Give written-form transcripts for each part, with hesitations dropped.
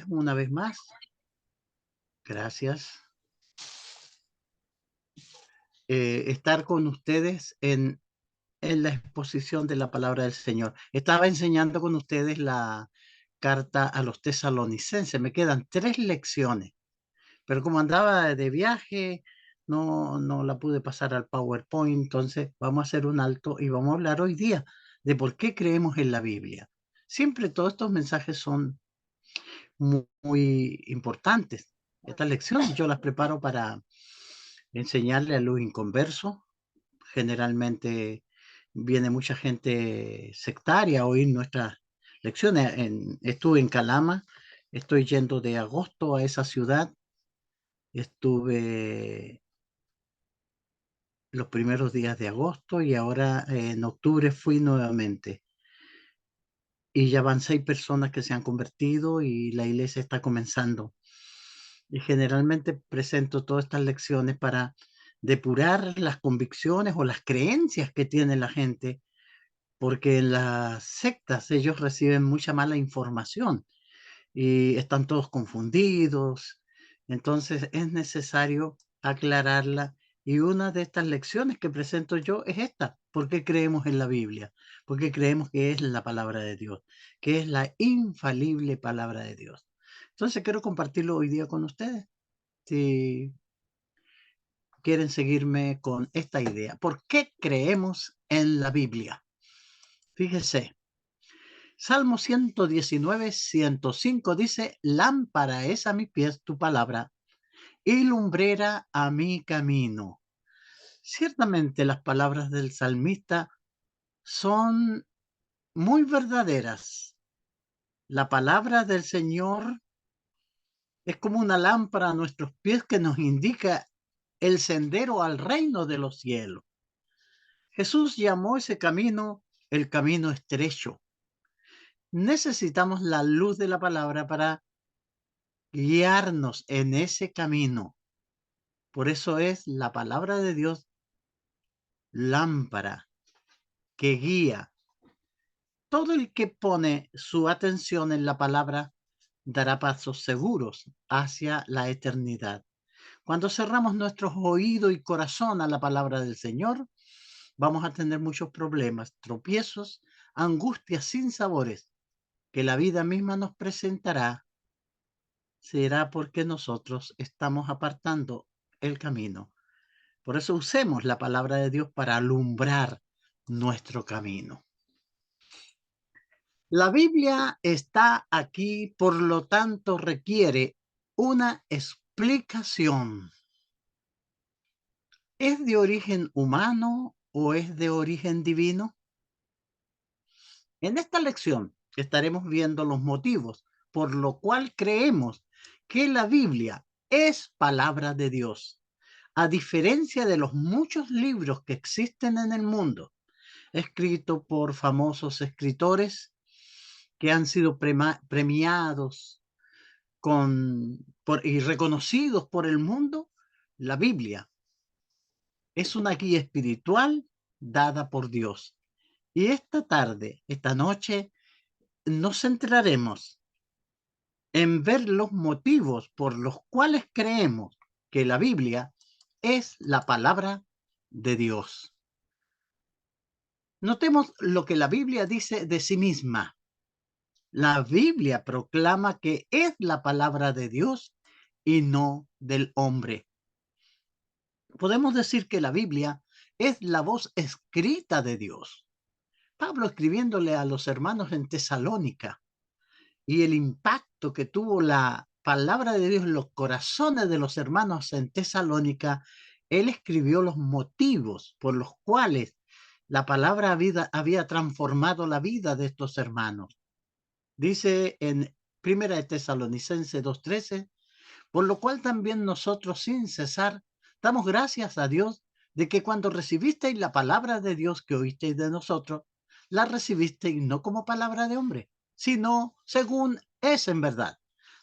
una vez más. Gracias. Estar con ustedes en la exposición de la palabra del Señor. Estaba enseñando con ustedes la carta a los tesalonicenses. Me quedan 3 lecciones, pero como andaba de viaje, no la pude pasar al PowerPoint. Entonces vamos a hacer un alto y vamos a hablar hoy día de por qué creemos en la Biblia. Siempre todos estos mensajes son muy importantes. Estas lecciones yo las preparo para enseñarle a los inconversos. Generalmente viene mucha gente sectaria a oír nuestras lecciones. Estuve en Calama, estoy yendo de agosto a esa ciudad. Estuve los primeros días de agosto y ahora en octubre fui nuevamente. Y ya van 6 personas que se han convertido y la iglesia está comenzando. Y generalmente presento todas estas lecciones para depurar las convicciones o las creencias que tiene la gente, porque en las sectas ellos reciben mucha mala información y están todos confundidos. Entonces es necesario aclararla. Y una de estas lecciones que presento yo es esta: ¿por qué creemos en la Biblia? Porque creemos que es la palabra de Dios, que es la infalible palabra de Dios. Entonces quiero compartirlo hoy día con ustedes. Si quieren seguirme con esta idea. ¿Por qué creemos en la Biblia? Fíjese, Salmo 119, 105 dice: lámpara es a mis pies tu palabra y lumbrera a mi camino. Ciertamente las palabras del salmista son muy verdaderas. La palabra del Señor es como una lámpara a nuestros pies que nos indica el sendero al reino de los cielos. Jesús llamó ese camino el camino estrecho. Necesitamos la luz de la palabra para guiarnos en ese camino. Por eso es la palabra de Dios lámpara que guía. Todo el que pone su atención en la palabra dará pasos seguros hacia la eternidad. Cuando cerramos nuestros oídos y corazón a la palabra del Señor, vamos a tener muchos problemas, tropiezos, angustias sin sabores que la vida misma nos presentará. Será porque nosotros estamos apartando el camino. Por eso usemos la palabra de Dios para alumbrar nuestro camino. La Biblia está aquí, por lo tanto requiere una explicación. ¿Es de origen humano o es de origen divino? En esta lección estaremos viendo los motivos por lo cual creemos que la Biblia es palabra de Dios, a diferencia de los muchos libros que existen en el mundo, escritos por famosos escritores que han sido premiados y reconocidos por el mundo. La Biblia es una guía espiritual dada por Dios. Y esta tarde, esta noche, nos centraremos en ver los motivos por los cuales creemos que la Biblia es la palabra de Dios. Notemos lo que la Biblia dice de sí misma. La Biblia proclama que es la palabra de Dios y no del hombre. Podemos decir que la Biblia es la voz escrita de Dios. Pablo escribiéndole a los hermanos en Tesalónica, y el impacto que tuvo la palabra de Dios en los corazones de los hermanos en Tesalónica, él escribió los motivos por los cuales la palabra había transformado la vida de estos hermanos. Dice en Primera de Tesalonicenses 2:13: por lo cual también nosotros sin cesar damos gracias a Dios de que cuando recibisteis la palabra de Dios que oísteis de nosotros, la recibisteis no como palabra de hombre, sino según es en verdad,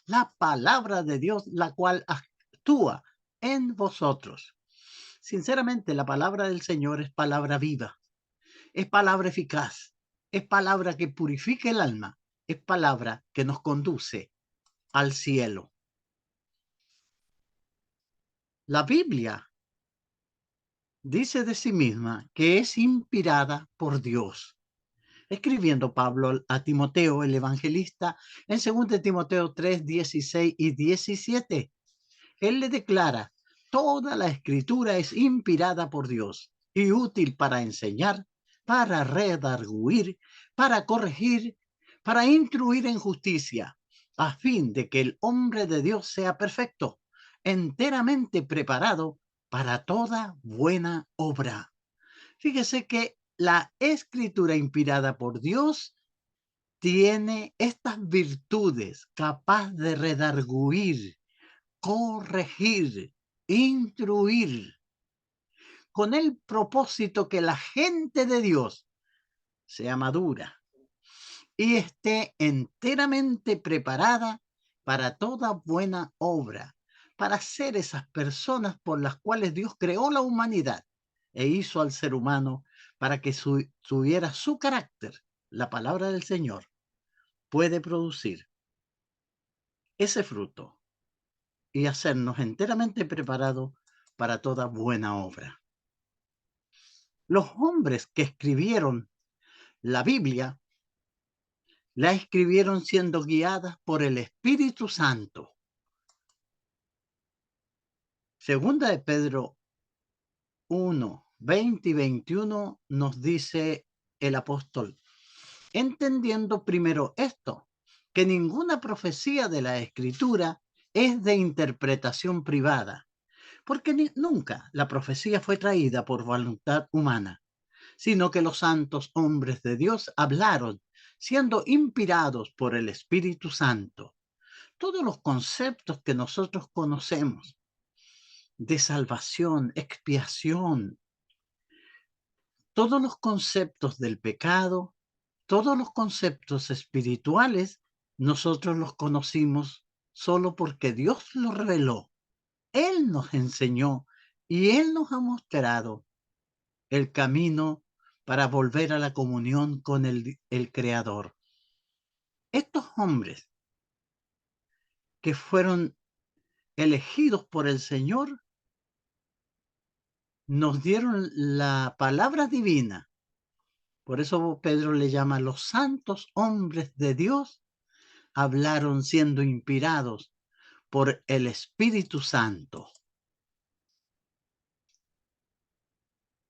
la palabra de Dios, la cual actúa en vosotros. Sinceramente, la palabra del Señor es palabra viva, es palabra eficaz, es palabra que purifica el alma, es palabra que nos conduce al cielo. La Biblia dice de sí misma que es inspirada por Dios. Escribiendo Pablo a Timoteo, el evangelista, en 2 Timoteo 3, 16 y 17, él le declara: toda la escritura es inspirada por Dios y útil para enseñar, para redarguir, para corregir, para instruir en justicia, a fin de que el hombre de Dios sea perfecto, enteramente preparado para toda buena obra. Fíjese que la escritura inspirada por Dios tiene estas virtudes: capaz de redarguir, corregir, instruir, con el propósito que la gente de Dios sea madura y esté enteramente preparada para toda buena obra, para ser esas personas por las cuales Dios creó la humanidad e hizo al ser humano para que tuviera su carácter. La palabra del Señor puede producir ese fruto y hacernos enteramente preparados para toda buena obra. Los hombres que escribieron la Biblia la escribieron siendo guiadas por el Espíritu Santo. Segunda de Pedro 1, 20 y 21 nos dice el apóstol: entendiendo primero esto, que ninguna profecía de la Escritura es de interpretación privada, porque nunca la profecía fue traída por voluntad humana, sino que los santos hombres de Dios hablaron, siendo inspirados por el Espíritu Santo. Todos los conceptos que nosotros conocemos de salvación, expiación, todos los conceptos del pecado, todos los conceptos espirituales, nosotros los conocimos solo porque Dios los reveló. Él nos enseñó y Él nos ha mostrado el camino para volver a la comunión con el Creador. Estos hombres que fueron elegidos por el Señor nos dieron la palabra divina. Por eso Pedro le llama: los santos hombres de Dios hablaron siendo inspirados por el Espíritu Santo.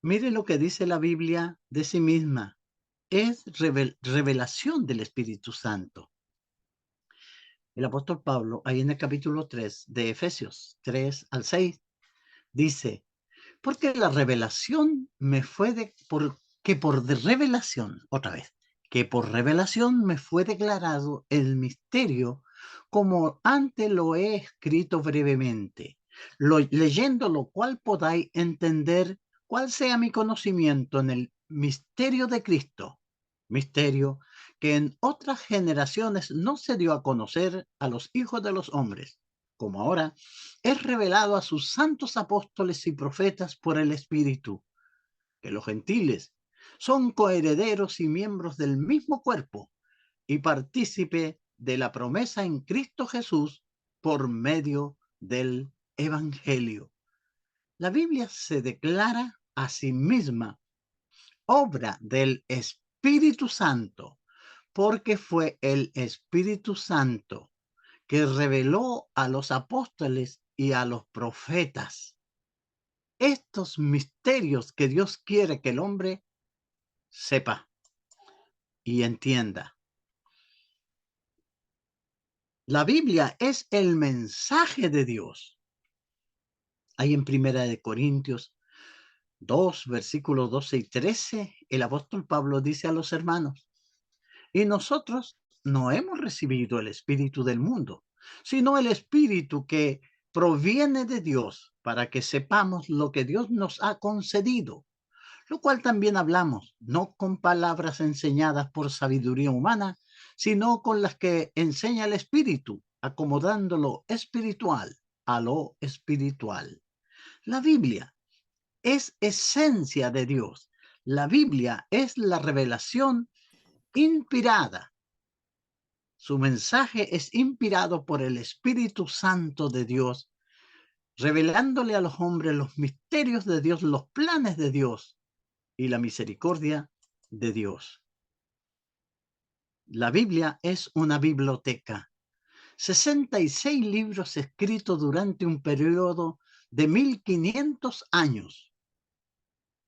Mire lo que dice la Biblia de sí misma. Es revelación del Espíritu Santo. El apóstol Pablo, ahí en el capítulo 3 de Efesios 3 al 6, dice: porque la revelación me fue que por revelación me fue declarado el misterio, como antes lo he escrito brevemente, leyendo lo cual podáis entender cuál sea mi conocimiento en el misterio de Cristo, misterio que en otras generaciones no se dio a conocer a los hijos de los hombres, como ahora es revelado a sus santos apóstoles y profetas por el Espíritu, que los gentiles son coherederos y miembros del mismo cuerpo y partícipe de la promesa en Cristo Jesús por medio del Evangelio. La Biblia se declara a sí misma obra del Espíritu Santo, porque fue el Espíritu Santo que reveló a los apóstoles y a los profetas estos misterios que Dios quiere que el hombre sepa y entienda. La Biblia es el mensaje de Dios. Ahí en Primera de Corintios 2, versículos 12 y 13, el apóstol Pablo dice a los hermanos: y nosotros no hemos recibido el espíritu del mundo, sino el espíritu que proviene de Dios, para que sepamos lo que Dios nos ha concedido, lo cual también hablamos, no con palabras enseñadas por sabiduría humana, sino con las que enseña el Espíritu, acomodando lo espiritual a lo espiritual. La Biblia es esencia de Dios. La Biblia es la revelación inspirada Su mensaje es inspirado por el Espíritu Santo de Dios, revelándole a los hombres los misterios de Dios, los planes de Dios y la misericordia de Dios. La Biblia es una biblioteca. 66 libros escritos durante un periodo de 1500 años.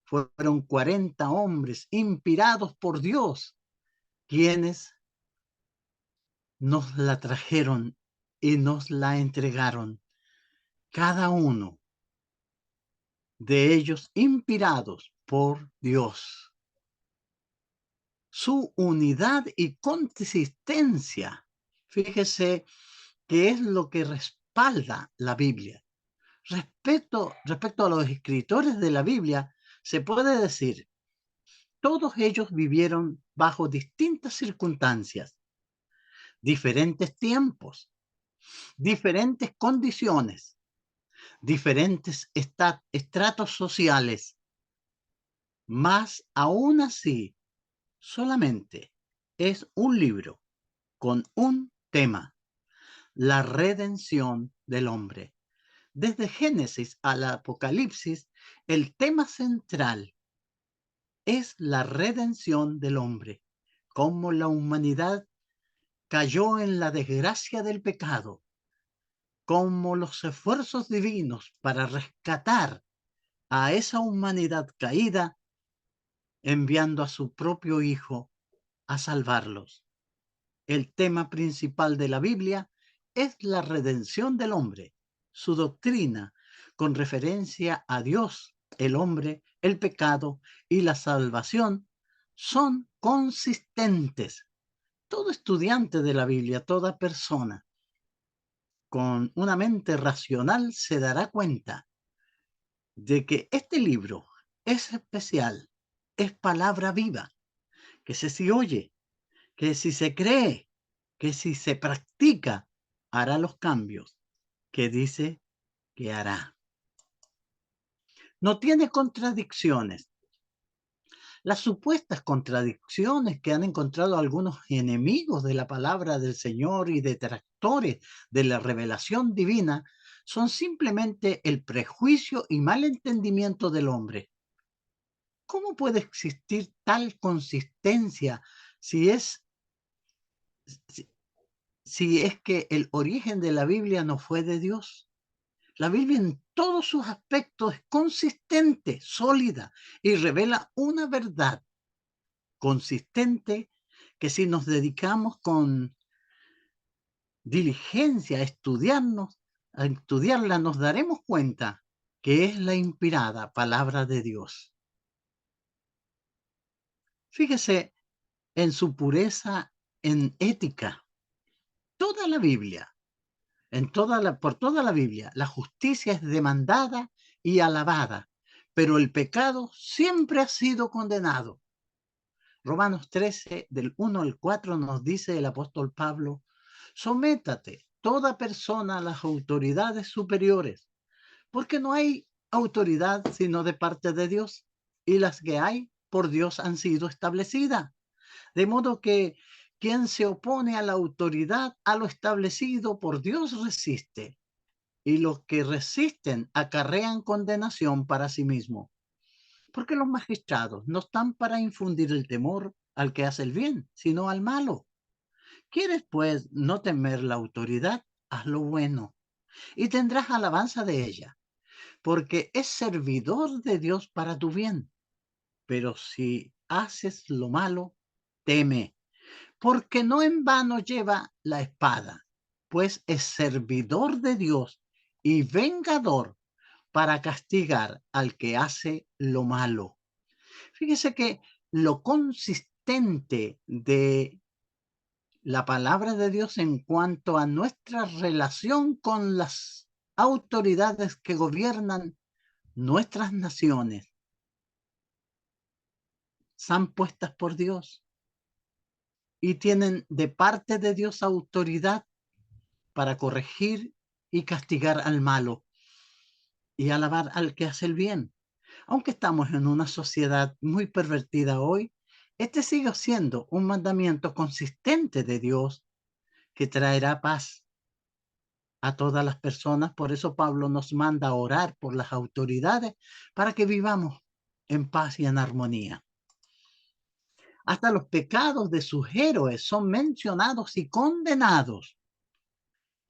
Fueron 40 hombres inspirados por Dios quienes nos la trajeron y nos la entregaron. Cada uno de ellos inspirados por Dios. Su unidad y consistencia, fíjese que es lo que respalda la Biblia. Respecto a los escritores de la Biblia, se puede decir, todos ellos vivieron bajo distintas circunstancias, diferentes tiempos, diferentes condiciones, diferentes estratos sociales, mas aún así, solamente es un libro con un tema, la redención del hombre. Desde Génesis al Apocalipsis, el tema central es la redención del hombre, cómo la humanidad cayó en la desgracia del pecado, cómo los esfuerzos divinos para rescatar a esa humanidad caída, enviando a su propio Hijo a salvarlos. El tema principal de la Biblia es la redención del hombre, su doctrina con referencia a Dios, el hombre, el pecado y la salvación son consistentes. Todo estudiante de la Biblia, toda persona con una mente racional se dará cuenta de que este libro es especial, es palabra viva, que si oye, que si se cree, que si se practica, hará los cambios que dice que hará. No tiene contradicciones. Las supuestas contradicciones que han encontrado algunos enemigos de la palabra del Señor y detractores de la revelación divina son simplemente el prejuicio y mal entendimiento del hombre. ¿Cómo puede existir tal consistencia si es, si, si es que el origen de la Biblia no fue de Dios? La Biblia en todos sus aspectos es consistente, sólida y revela una verdad consistente que si nos dedicamos con diligencia a estudiarla, nos daremos cuenta que es la inspirada palabra de Dios. Fíjese en su pureza en ética. Toda la Biblia, por toda la Biblia, la justicia es demandada y alabada, pero el pecado siempre ha sido condenado. Romanos 13, del 1 al 4, nos dice el apóstol Pablo, sométate toda persona a las autoridades superiores, porque no hay autoridad sino de parte de Dios, y las que hay por Dios han sido establecidas. De modo que quien se opone a la autoridad, a lo establecido por Dios resiste, y los que resisten acarrean condenación para sí mismos. Porque los magistrados no están para infundir el temor al que hace el bien, sino al malo. ¿Quieres, pues, no temer la autoridad? Haz lo bueno, y tendrás alabanza de ella, porque es servidor de Dios para tu bien. Pero si haces lo malo, teme, porque no en vano lleva la espada, pues es servidor de Dios y vengador para castigar al que hace lo malo. Fíjese que lo consistente de la palabra de Dios en cuanto a nuestra relación con las autoridades que gobiernan nuestras naciones son puestas por Dios y tienen de parte de Dios autoridad para corregir y castigar al malo y alabar al que hace el bien. Aunque estamos en una sociedad muy pervertida hoy, este sigue siendo un mandamiento consistente de Dios que traerá paz a todas las personas. Por eso Pablo nos manda a orar por las autoridades para que vivamos en paz y en armonía. Hasta los pecados de sus héroes son mencionados y condenados.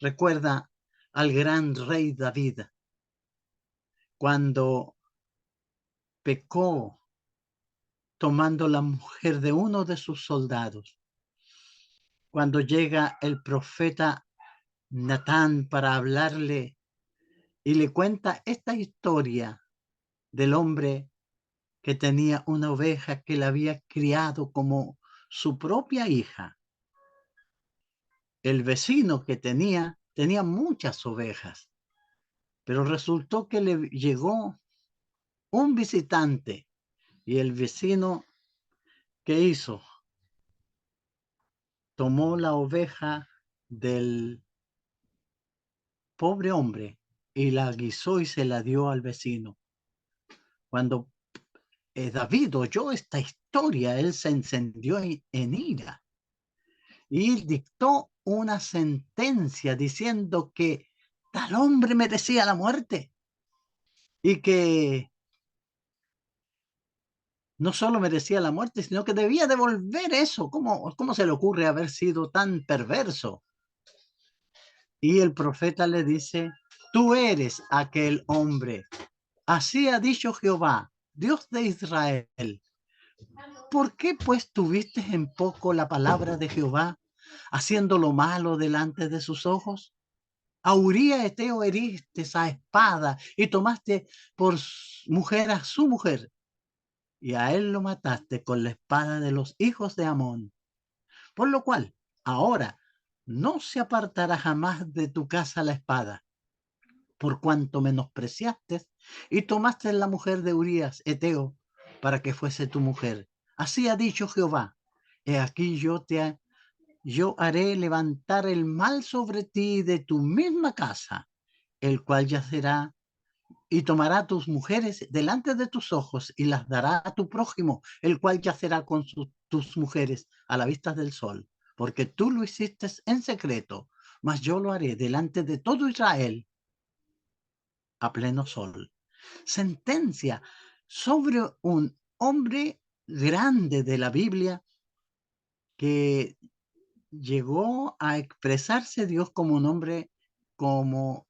Recuerda al gran rey David, cuando pecó tomando la mujer de uno de sus soldados. Cuando llega el profeta Natán para hablarle y le cuenta esta historia del hombre que tenía una oveja que la había criado como su propia hija. El vecino que tenía muchas ovejas, pero resultó que le llegó un visitante y el vecino, ¿qué hizo? Tomó la oveja del pobre hombre y la guisó y se la dio al vecino. Cuando David oyó esta historia, él se encendió en ira y dictó una sentencia diciendo que tal hombre merecía la muerte y que no solo merecía la muerte, sino que debía devolver eso. ¿Cómo se le ocurre haber sido tan perverso? Y el profeta le dice, tú eres aquel hombre. Así ha dicho Jehová, Dios de Israel. ¿Por qué pues tuviste en poco la palabra de Jehová, haciendo lo malo delante de sus ojos? A Uría Eteo heriste a espada y tomaste por mujer a su mujer, y a él lo mataste con la espada de los hijos de Amón. Por lo cual, ahora no se apartará jamás de tu casa la espada, por cuanto menospreciaste y tomaste la mujer de Urías Eteo para que fuese tu mujer. Así ha dicho Jehová, he aquí yo haré levantar el mal sobre ti de tu misma casa, el cual yacerá y tomará tus mujeres delante de tus ojos y las dará a tu prójimo, el cual yacerá con tus mujeres a la vista del sol, porque tú lo hiciste en secreto, mas yo lo haré delante de todo Israel a pleno sol. Sentencia sobre un hombre grande de la Biblia que llegó a expresarse Dios como un hombre, como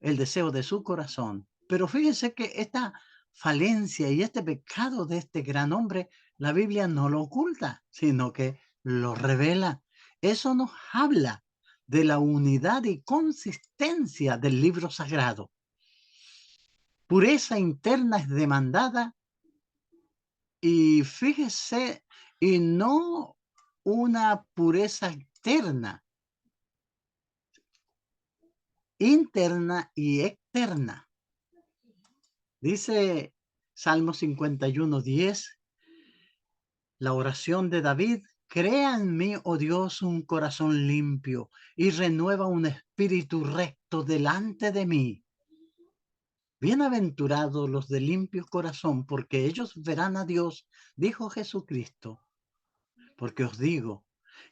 el deseo de su corazón. Pero fíjense que esta falencia y este pecado de este gran hombre, la Biblia no lo oculta, sino que lo revela. Eso nos habla de la unidad y consistencia del libro sagrado. Pureza interna es demandada y fíjese, y no una pureza externa, interna y externa. Dice Salmo 51:10, la oración de David, crea en mí, oh Dios, un corazón limpio y renueva un espíritu recto delante de mí. Bienaventurados los de limpio corazón, porque ellos verán a Dios, dijo Jesucristo. Porque os digo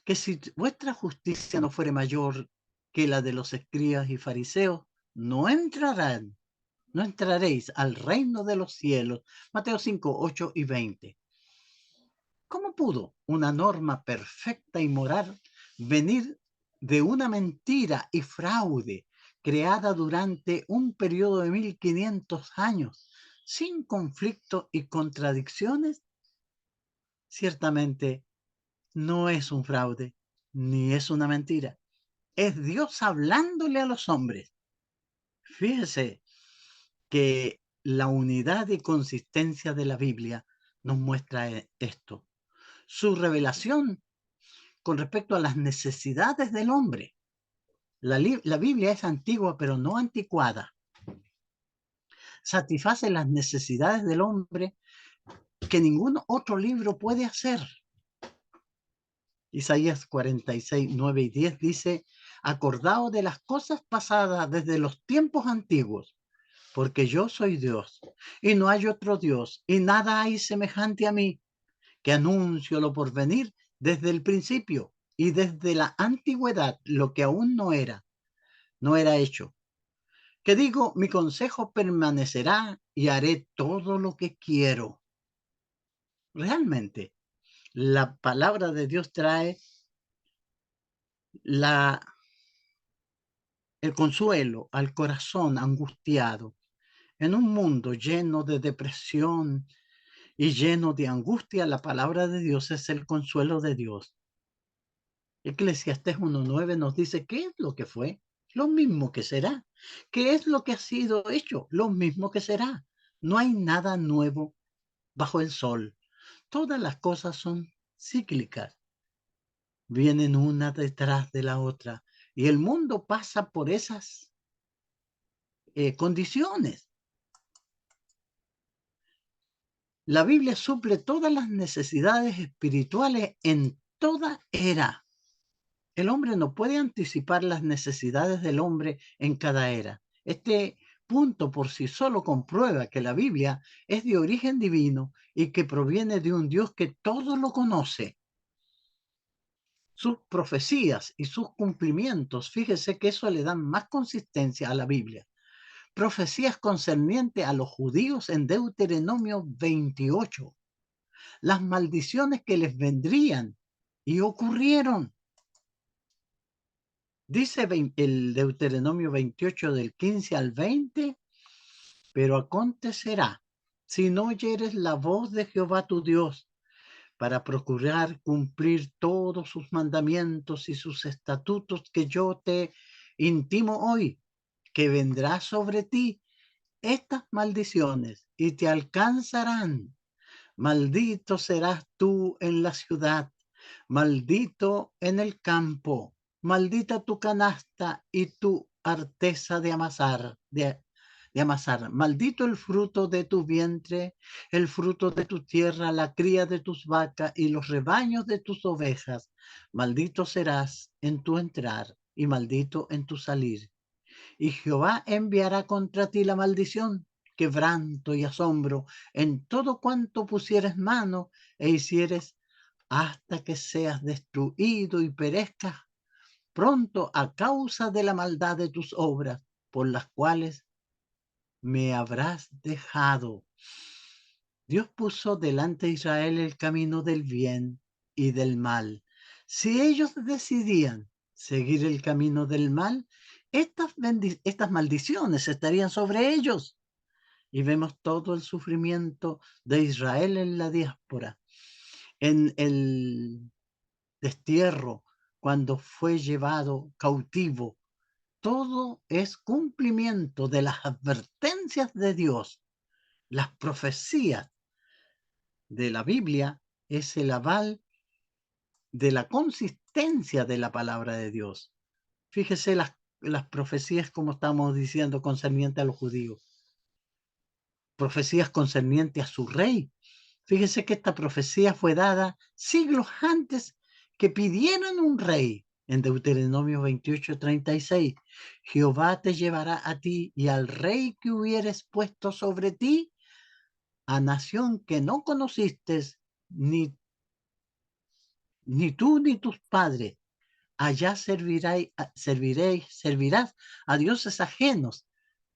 que si vuestra justicia no fuere mayor que la de los escribas y fariseos, no entraréis al reino de los cielos. Mateo 5, 8 y 20. ¿Cómo pudo una norma perfecta y moral venir de una mentira y fraude creada durante un periodo de 1500 años sin conflicto y contradicciones? Ciertamente no es un fraude, ni es una mentira. Es Dios hablándole a los hombres. Fíjese que la unidad y consistencia de la Biblia nos muestra esto. Su revelación con respecto a las necesidades del hombre. La Biblia es antigua, pero no anticuada. Satisface las necesidades del hombre que ningún otro libro puede hacer. Isaías 46, 9 y 10 dice, acordaos de las cosas pasadas desde los tiempos antiguos, porque yo soy Dios y no hay otro Dios y nada hay semejante a mí, que anuncio lo por venir desde el principio y desde la antigüedad lo que aún no era hecho. Que digo, mi consejo permanecerá y haré todo lo que quiero. Realmente, la palabra de Dios trae la, el consuelo al corazón angustiado. En un mundo lleno de depresión y lleno de angustia, la palabra de Dios es el consuelo de Dios. Eclesiastés 1:9 nos dice qué es lo que fue, lo mismo que será. ¿Qué es lo que ha sido hecho? Lo mismo que será. No hay nada nuevo bajo el sol. Todas las cosas son cíclicas, vienen una detrás de la otra. Y el mundo pasa por esas condiciones. La Biblia suple todas las necesidades espirituales en toda era. El hombre no puede anticipar las necesidades del hombre en cada era. Este punto por sí solo comprueba que la Biblia es de origen divino y que proviene de un Dios que todo lo conoce. Sus profecías y sus cumplimientos, fíjese que eso le da más consistencia a la Biblia. Profecías concernientes a los judíos en Deuteronomio 28. Las maldiciones que les vendrían y ocurrieron. Dice el Deuteronomio 28 del 15 al 20, pero acontecerá, si no oyeres la voz de Jehová tu Dios, para procurar cumplir todos sus mandamientos y sus estatutos que yo te intimo hoy, que vendrá sobre ti estas maldiciones y te alcanzarán. Maldito serás tú en la ciudad, maldito en el campo, maldita tu canasta y tu arteza de amasar. Maldito el fruto de tu vientre, el fruto de tu tierra, la cría de tus vacas y los rebaños de tus ovejas. Maldito serás en tu entrar y maldito en tu salir. Y Jehová enviará contra ti la maldición, quebranto y asombro en todo cuanto pusieres mano e hicieres hasta que seas destruido y perezcas pronto a causa de la maldad de tus obras, por las cuales me habrás dejado. Dios puso delante de Israel el camino del bien y del mal. Si ellos decidían seguir el camino del mal, estas maldiciones estarían sobre ellos. Y vemos todo el sufrimiento de Israel en la diáspora, en el destierro, cuando fue llevado cautivo. Todo es cumplimiento de las advertencias de Dios. Las profecías de la Biblia es el aval de la consistencia de la palabra de Dios. Fíjese las profecías, como estamos diciendo, concernientes a los judíos. Profecías concernientes a su rey. Fíjese que esta profecía fue dada siglos antes que pidieran un rey. En Deuteronomio 28:36, Jehová te llevará a ti y al rey que hubieres puesto sobre ti, a nación que no conociste, ni, ni tú ni tus padres. Allá servirás a dioses ajenos,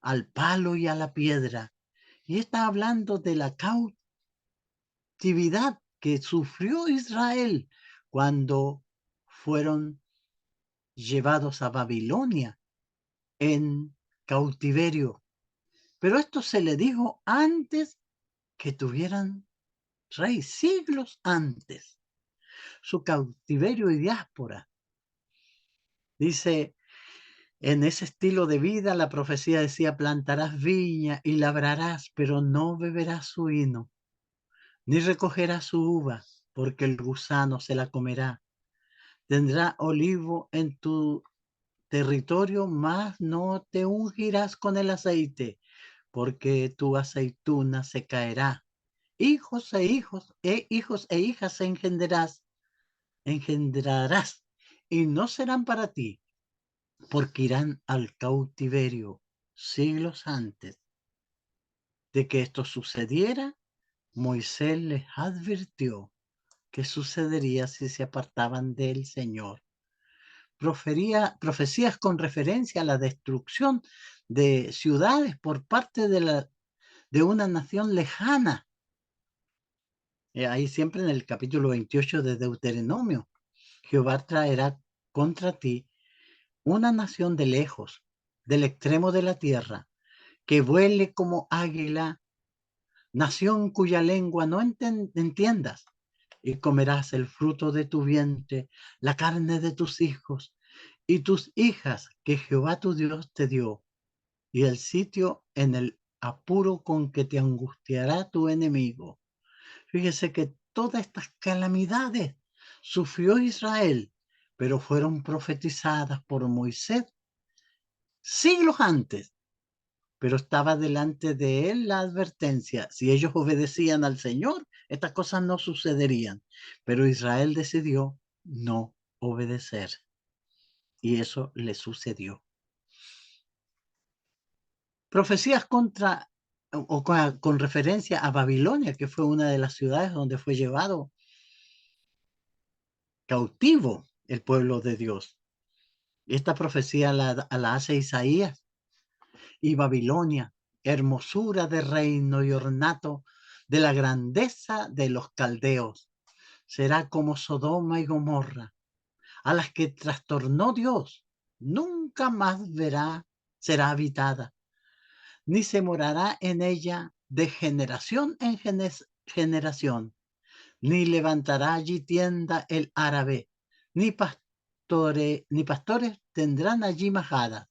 al palo y a la piedra. Y está hablando de la cautividad que sufrió Israel cuando fueron llevados a Babilonia en cautiverio. Pero esto se le dijo antes que tuvieran rey, siglos antes. Su cautiverio y diáspora. Dice, en ese estilo de vida, la profecía decía, plantarás viña y labrarás, pero no beberás su vino, ni recogerás su uva, porque el gusano se la comerá. Tendrá olivo en tu territorio, mas no te ungirás con el aceite, porque tu aceituna se caerá. Hijos e hijas engendrarás, y no serán para ti, porque irán al cautiverio. Siglos antes de que esto sucediera, Moisés les advirtió qué sucedería si se apartaban del Señor. Profecías con referencia a la destrucción de ciudades por parte de una nación lejana. Ahí siempre en el capítulo 28 de Deuteronomio, Jehová traerá contra ti una nación de lejos, del extremo de la tierra, que vuele como águila, nación cuya lengua no entiendas, y comerás el fruto de tu vientre, la carne de tus hijos y tus hijas que Jehová tu Dios te dio, y el sitio en el apuro con que te angustiará tu enemigo. Fíjese que todas estas calamidades sufrió Israel, pero fueron profetizadas por Moisés siglos antes. Pero estaba delante de él la advertencia. Si ellos obedecían al Señor, estas cosas no sucederían. Pero Israel decidió no obedecer. Y eso le sucedió. Profecías con referencia a Babilonia, que fue una de las ciudades donde fue llevado cautivo el pueblo de Dios. Esta profecía la hace Isaías. Y Babilonia, hermosura de reino y ornato de la grandeza de los caldeos, será como Sodoma y Gomorra, a las que trastornó Dios. Nunca más será habitada, ni se morará en ella de generación en generación, ni levantará allí tienda el árabe, ni pastores tendrán allí majada,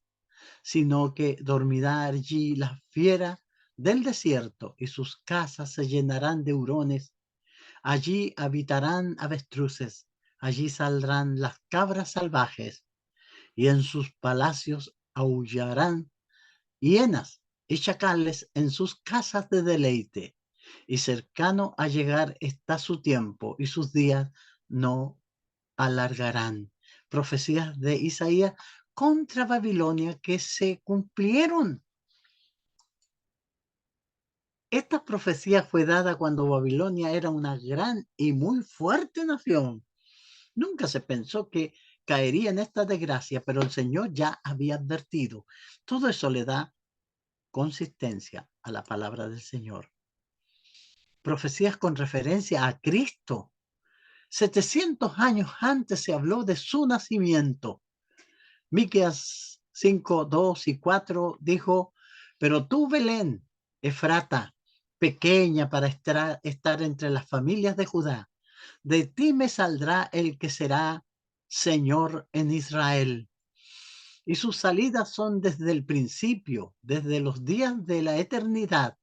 sino que dormirá allí la fiera del desierto, y sus casas se llenarán de hurones. Allí habitarán avestruces, allí saldrán las cabras salvajes, y en sus palacios aullarán hienas y chacales en sus casas de deleite. Y cercano a llegar está su tiempo, y sus días no alargarán. Profecías de Isaías contra Babilonia que se cumplieron. Esta profecía fue dada cuando Babilonia era una gran y muy fuerte nación. Nunca se pensó que caería en esta desgracia, pero el Señor ya había advertido. Todo eso le da consistencia a la palabra del Señor. Profecías con referencia a Cristo. 700 años antes se habló de su nacimiento. Miqueas 5, 2 y 4 dijo: pero tú, Belén, Efrata, pequeña para estar entre las familias de Judá, de ti me saldrá el que será Señor en Israel. Y sus salidas son desde el principio, desde los días de la eternidad,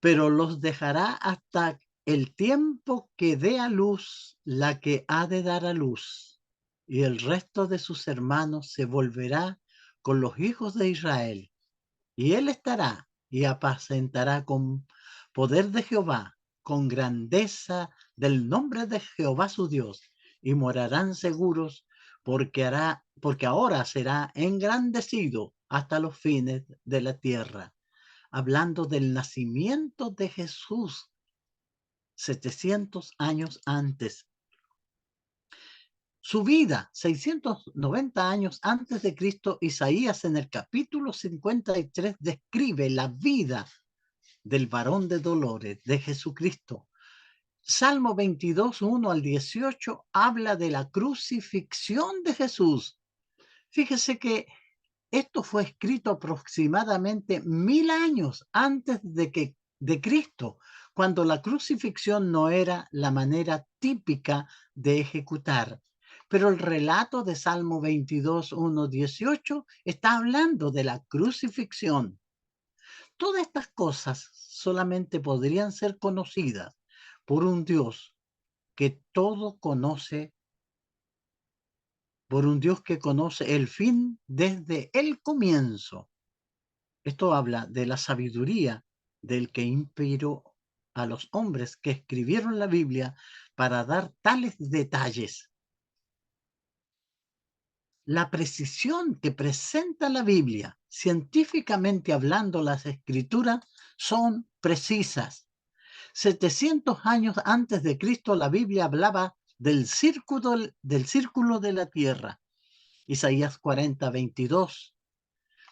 pero los dejará hasta el tiempo que dé a luz la que ha de dar a luz, y el resto de sus hermanos se volverá con los hijos de Israel, y él estará y apacentará con poder de Jehová, con grandeza del nombre de Jehová su Dios, y morarán seguros, porque ahora será engrandecido hasta los fines de la tierra. Hablando del nacimiento de Jesús 700 años antes. Su vida, 690 años antes de Cristo, Isaías en el capítulo 53 describe la vida del varón de dolores, de Jesucristo. Salmo 22, 1 al 18 habla de la crucifixión de Jesús. Fíjese que esto fue escrito aproximadamente 1000 años antes de Cristo, cuando la crucifixión no era la manera típica de ejecutar. Pero el relato de Salmo 22, 1, 18 está hablando de la crucifixión. Todas estas cosas solamente podrían ser conocidas por un Dios que todo conoce, por un Dios que conoce el fin desde el comienzo. Esto habla de la sabiduría del que inspiró a los hombres que escribieron la Biblia para dar tales detalles. La precisión que presenta la Biblia, científicamente hablando, las escrituras son precisas. 700 años antes de Cristo, la Biblia hablaba del círculo de la tierra. Isaías 40:22.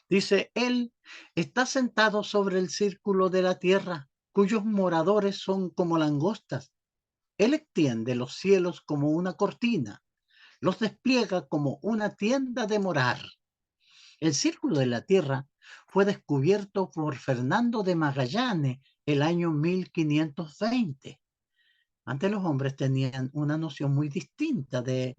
Dice, Él está sentado sobre el círculo de la tierra, cuyos moradores son como langostas. Él extiende los cielos como una cortina, los despliega como una tienda de morar. El círculo de la tierra fue descubierto por Fernando de Magallanes el año 1520. Antes los hombres tenían una noción muy distinta del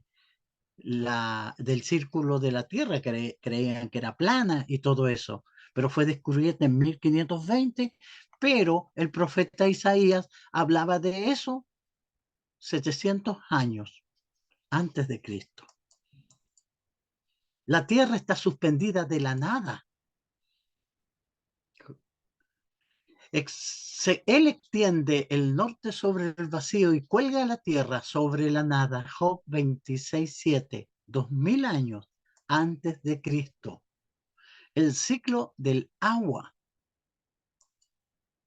círculo de la Tierra, creían que era plana y todo eso, pero fue descubierta en 1520, pero el profeta Isaías hablaba de eso 700 años antes de Cristo. La Tierra está suspendida de la nada. Él extiende el norte sobre el vacío y cuelga la tierra sobre la nada. Job 26:7, 2000 años antes de Cristo. El ciclo del agua.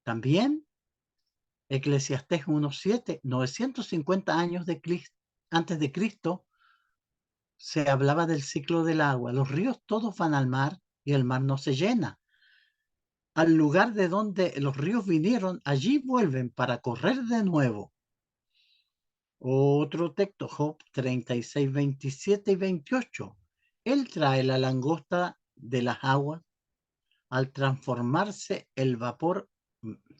También Eclesiastés 1:7, 950 años antes de Cristo, se hablaba del ciclo del agua. Los ríos todos van al mar y el mar no se llena. Al lugar de donde los ríos vinieron, allí vuelven para correr de nuevo. Otro texto, Job 36, 27 y 28. Él trae la langosta de las aguas al transformarse el vapor.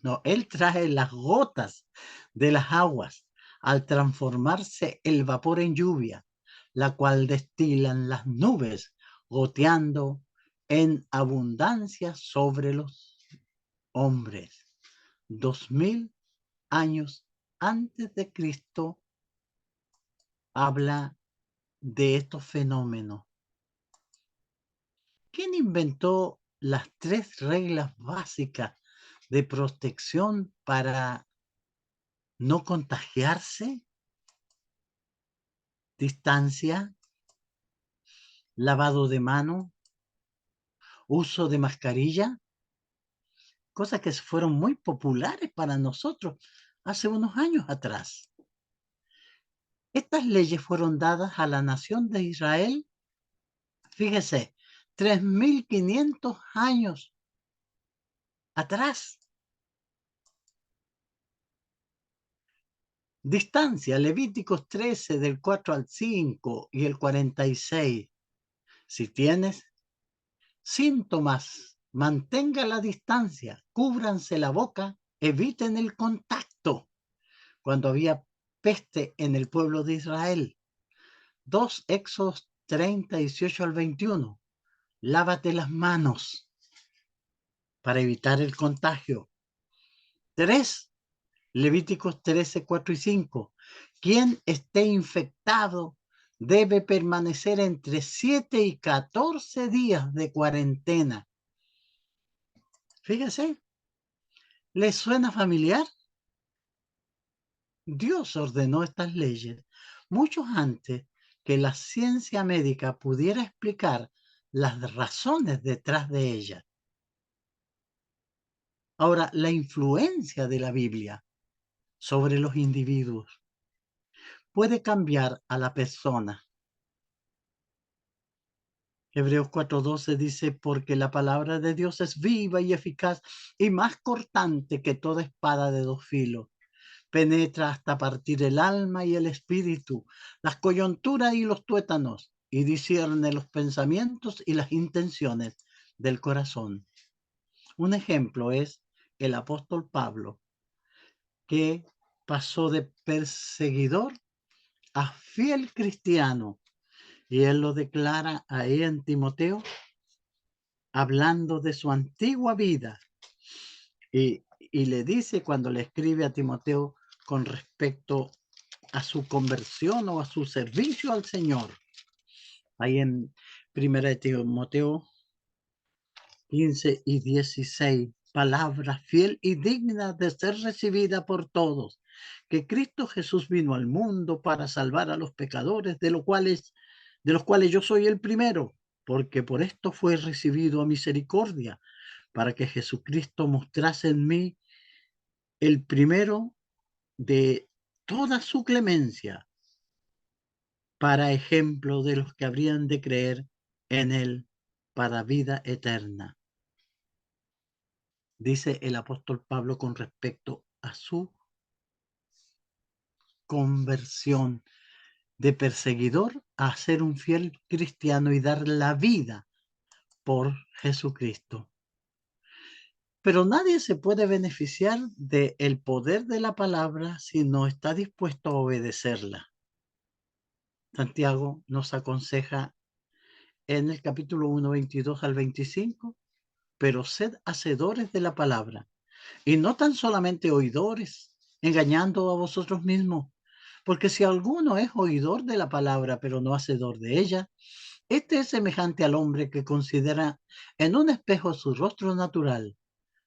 No, él trae las gotas de las aguas al transformarse el vapor en lluvia, la cual destilan las nubes, goteando en abundancia sobre los hombres. 2000 años antes de Cristo habla de estos fenómenos. ¿Quién inventó las 3 reglas básicas de protección para no contagiarse? Distancia, lavado de mano, uso de mascarilla, cosas que fueron muy populares para nosotros hace unos años atrás. Estas leyes fueron dadas a la nación de Israel, fíjese, 3500 años atrás. Distancia, Levíticos 13 del 4 al 5 y el 46. Si tienes síntomas, mantenga la distancia, cúbranse la boca, eviten el contacto. Cuando había peste en el pueblo de Israel. 2 Éxodos 30, 18 al 21. Lávate las manos para evitar el contagio. 3 Levíticos 13, 4 y 5. Quien esté infectado debe permanecer entre 7 y 14 días de cuarentena. Fíjese, ¿les suena familiar? Dios ordenó estas leyes mucho antes que la ciencia médica pudiera explicar las razones detrás de ellas. Ahora, la influencia de la Biblia sobre los individuos puede cambiar a la persona. Hebreos 4:12 dice, porque la palabra de Dios es viva y eficaz y más cortante que toda espada de 2 filos. Penetra hasta partir el alma y el espíritu, las coyunturas y los tuétanos, y discierne los pensamientos y las intenciones del corazón. Un ejemplo es el apóstol Pablo, que pasó de perseguidor a fiel cristiano, y él lo declara ahí en Timoteo, hablando de su antigua vida, y le dice cuando le escribe a Timoteo con respecto a su conversión o a su servicio al Señor. Ahí en 1 Timoteo 15 y 16, palabra fiel y digna de ser recibida por todos, que Cristo Jesús vino al mundo para salvar a los pecadores, de los cuales yo soy el primero, porque por esto fue recibido a misericordia, para que Jesucristo mostrase en mí el primero de toda su clemencia, para ejemplo de los que habrían de creer en él para vida eterna. Dice el apóstol Pablo con respecto a su conversión de perseguidor a ser un fiel cristiano y dar la vida por Jesucristo. Pero nadie se puede beneficiar del poder de la palabra si no está dispuesto a obedecerla. Santiago nos aconseja en el capítulo 1, 22 al 25, pero sed hacedores de la palabra y no tan solamente oidores, engañando a vosotros mismos, porque si alguno es oidor de la palabra, pero no hacedor de ella, este es semejante al hombre que considera en un espejo su rostro natural,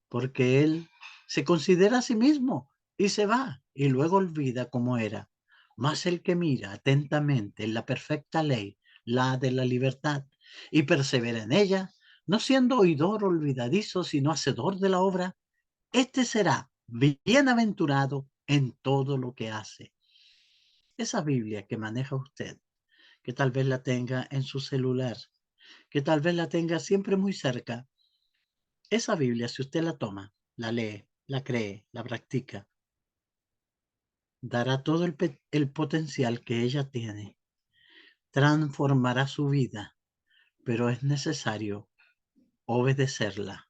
porque él se considera a sí mismo y se va y luego olvida cómo era. Mas el que mira atentamente en la perfecta ley, la de la libertad, y persevera en ella, no siendo oidor olvidadizo, sino hacedor de la obra, este será bienaventurado en todo lo que hace. Esa Biblia que maneja usted, que tal vez la tenga en su celular, que tal vez la tenga siempre muy cerca, esa Biblia, si usted la toma, la lee, la cree, la practica, dará todo el potencial que ella tiene, transformará su vida, pero es necesario obedecerla,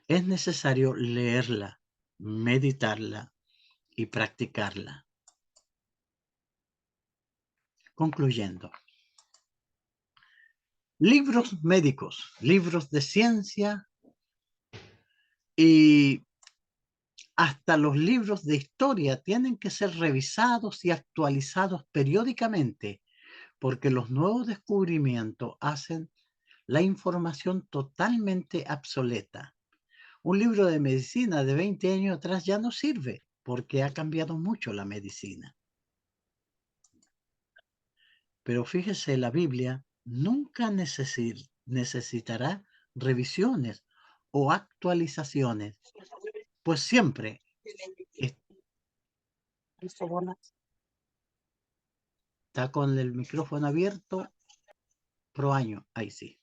es necesario leerla, meditarla y practicarla. Concluyendo, libros médicos, libros de ciencia y hasta los libros de historia tienen que ser revisados y actualizados periódicamente, porque los nuevos descubrimientos hacen la información totalmente obsoleta. Un libro de medicina de 20 años atrás ya no sirve porque ha cambiado mucho la medicina. Pero fíjese, la Biblia nunca necesitará revisiones o actualizaciones, pues siempre está con el micrófono abierto, pro año, ahí sí.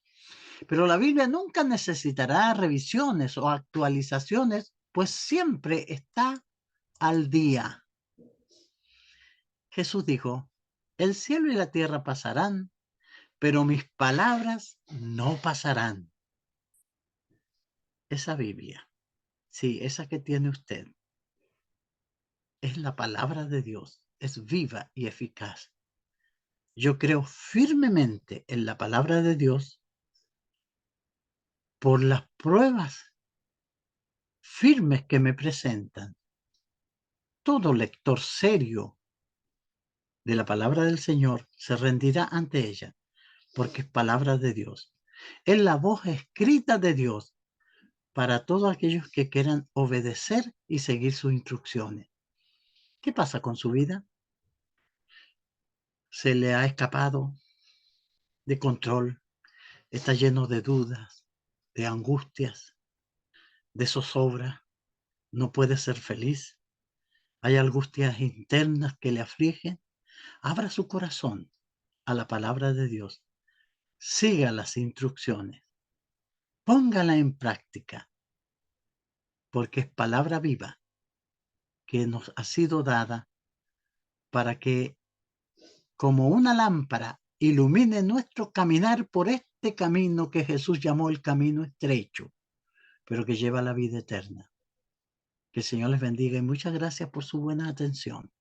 Pero la Biblia nunca necesitará revisiones o actualizaciones, pues siempre está al día. Jesús dijo, el cielo y la tierra pasarán, pero mis palabras no pasarán. Esa Biblia, sí, esa que tiene usted, es la palabra de Dios, es viva y eficaz. Yo creo firmemente en la palabra de Dios por las pruebas firmes que me presentan. Todo lector serio de la palabra del Señor se rendirá ante ella, porque es palabra de Dios. Es la voz escrita de Dios para todos aquellos que quieran obedecer y seguir sus instrucciones. ¿Qué pasa con su vida? ¿Se le ha escapado de control? ¿Está lleno de dudas, de angustias, de zozobra? ¿No puede ser feliz? ¿Hay angustias internas que le afligen? Abra su corazón a la palabra de Dios. Siga las instrucciones. Póngala en práctica, porque es palabra viva que nos ha sido dada para que, como una lámpara, ilumine nuestro caminar por este camino que Jesús llamó el camino estrecho, pero que lleva a la vida eterna. Que el Señor les bendiga y muchas gracias por su buena atención.